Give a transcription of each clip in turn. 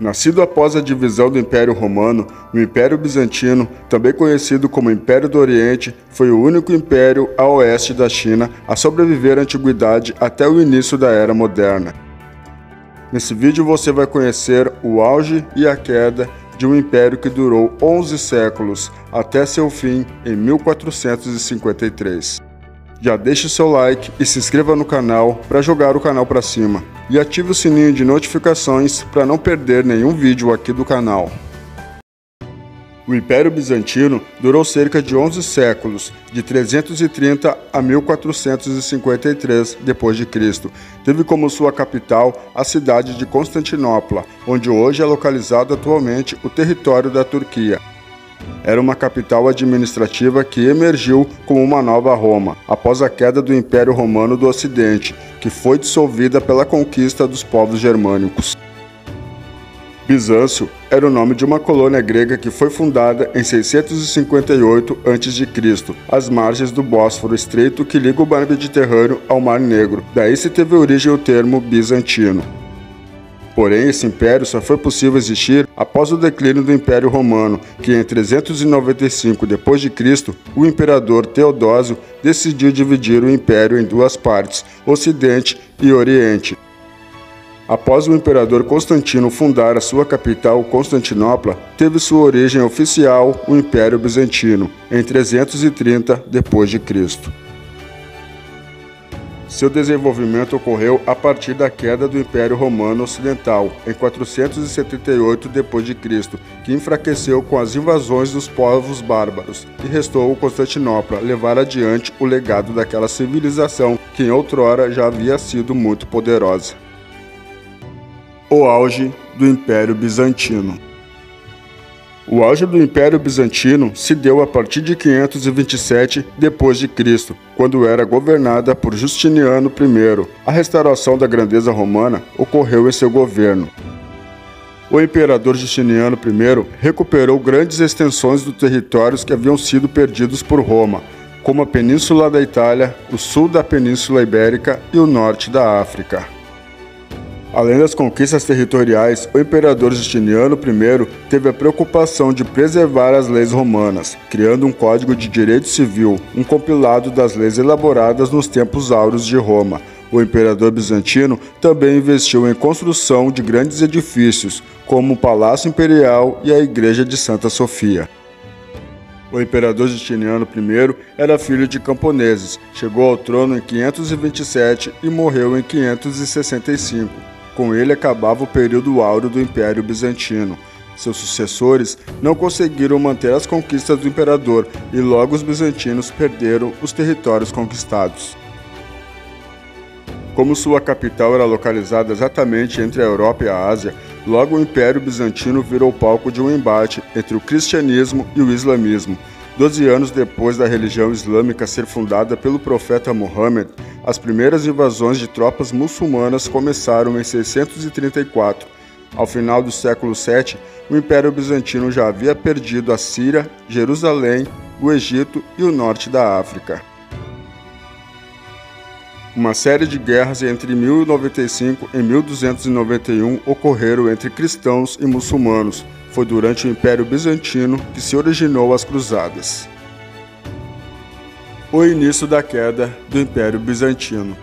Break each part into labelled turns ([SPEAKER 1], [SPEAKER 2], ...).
[SPEAKER 1] Nascido após a divisão do Império Romano, o Império Bizantino, também conhecido como Império do Oriente, foi o único império a oeste da China a sobreviver à antiguidade até o início da Era Moderna. Nesse vídeo você vai conhecer o auge e a queda de um império que durou 11 séculos, até seu fim em 1453. Já deixe seu like e se inscreva no canal para jogar o canal para cima. E ative o sininho de notificações para não perder nenhum vídeo aqui do canal. O Império Bizantino durou cerca de 11 séculos, de 330 a 1453 d.C. Teve como sua capital a cidade de Constantinopla, onde hoje é localizado atualmente o território da Turquia. Era uma capital administrativa que emergiu como uma nova Roma, após a queda do Império Romano do Ocidente, que foi dissolvida pela conquista dos povos germânicos. Bizâncio era o nome de uma colônia grega que foi fundada em 658 a.C., às margens do Bósforo Estreito que liga o mar Mediterrâneo ao Mar Negro. Daí se teve origem o termo bizantino. Porém, esse império só foi possível existir após o declínio do Império Romano, que em 395 d.C., o imperador Teodósio decidiu dividir o império em duas partes, Ocidente e Oriente. Após o imperador Constantino fundar a sua capital, Constantinopla, teve sua origem oficial o Império Bizantino, em 330 d.C. Seu desenvolvimento ocorreu a partir da queda do Império Romano Ocidental, em 478 d.C., que enfraqueceu com as invasões dos povos bárbaros, e restou Constantinopla levar adiante o legado daquela civilização que em outrora já havia sido muito poderosa. O auge do Império Bizantino. O auge do Império Bizantino se deu a partir de 527 d.C., quando era governada por Justiniano I. A restauração da grandeza romana ocorreu em seu governo. O imperador Justiniano I recuperou grandes extensões dos territórios que haviam sido perdidos por Roma, como a Península da Itália, o sul da Península Ibérica e o norte da África. Além das conquistas territoriais, o imperador Justiniano I teve a preocupação de preservar as leis romanas, criando um Código de Direito Civil, um compilado das leis elaboradas nos tempos áureos de Roma. O imperador bizantino também investiu em construção de grandes edifícios, como o Palácio Imperial e a Igreja de Santa Sofia. O imperador Justiniano I era filho de camponeses, chegou ao trono em 527 e morreu em 565. Com ele acabava o período áureo do Império Bizantino. Seus sucessores não conseguiram manter as conquistas do imperador e logo os bizantinos perderam os territórios conquistados. Como sua capital era localizada exatamente entre a Europa e a Ásia, logo o Império Bizantino virou palco de um embate entre o cristianismo e o islamismo. 12 anos depois da religião islâmica ser fundada pelo profeta Muhammad, as primeiras invasões de tropas muçulmanas começaram em 634. Ao final do século VII, o Império Bizantino já havia perdido a Síria, Jerusalém, o Egito e o norte da África. Uma série de guerras entre 1095 e 1291 ocorreram entre cristãos e muçulmanos. Foi durante o Império Bizantino que se originou as Cruzadas. O início da queda do Império Bizantino.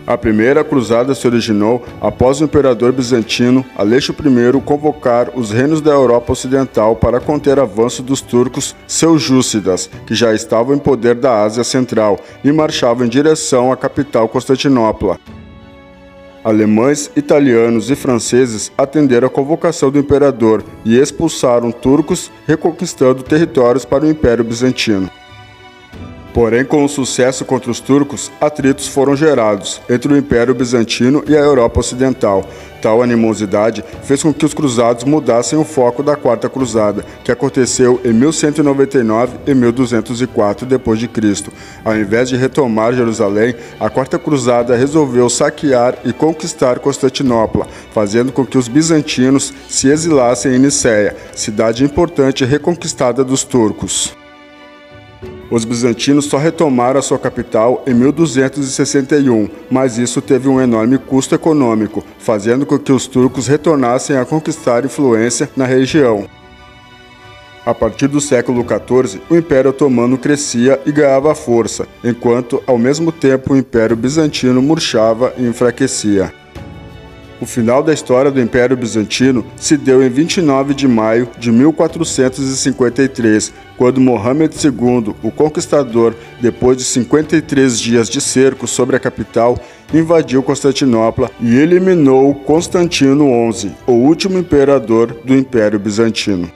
[SPEAKER 1] A primeira cruzada se originou após o imperador bizantino Aleixo I convocar os reinos da Europa Ocidental para conter o avanço dos turcos seljúcidas, que já estavam em poder da Ásia Central e marchavam em direção à capital Constantinopla. Alemães, italianos e franceses atenderam a convocação do imperador e expulsaram turcos, reconquistando territórios para o Império Bizantino. Porém, com o sucesso contra os turcos, atritos foram gerados entre o Império Bizantino e a Europa Ocidental. Tal animosidade fez com que os cruzados mudassem o foco da Quarta Cruzada, que aconteceu em 1199 e 1204 d.C. Ao invés de retomar Jerusalém, a Quarta Cruzada resolveu saquear e conquistar Constantinopla, fazendo com que os bizantinos se exilassem em Nicéia, cidade importante reconquistada dos turcos. Os bizantinos só retomaram a sua capital em 1261, mas isso teve um enorme custo econômico, fazendo com que os turcos retornassem a conquistar influência na região. A partir do século XIV, o Império Otomano crescia e ganhava força, enquanto, ao mesmo tempo, o Império Bizantino murchava e enfraquecia. O final da história do Império Bizantino se deu em 29 de maio de 1453, quando Mohamed II, o Conquistador, depois de 53 dias de cerco sobre a capital, invadiu Constantinopla e eliminou Constantino XI, o último imperador do Império Bizantino.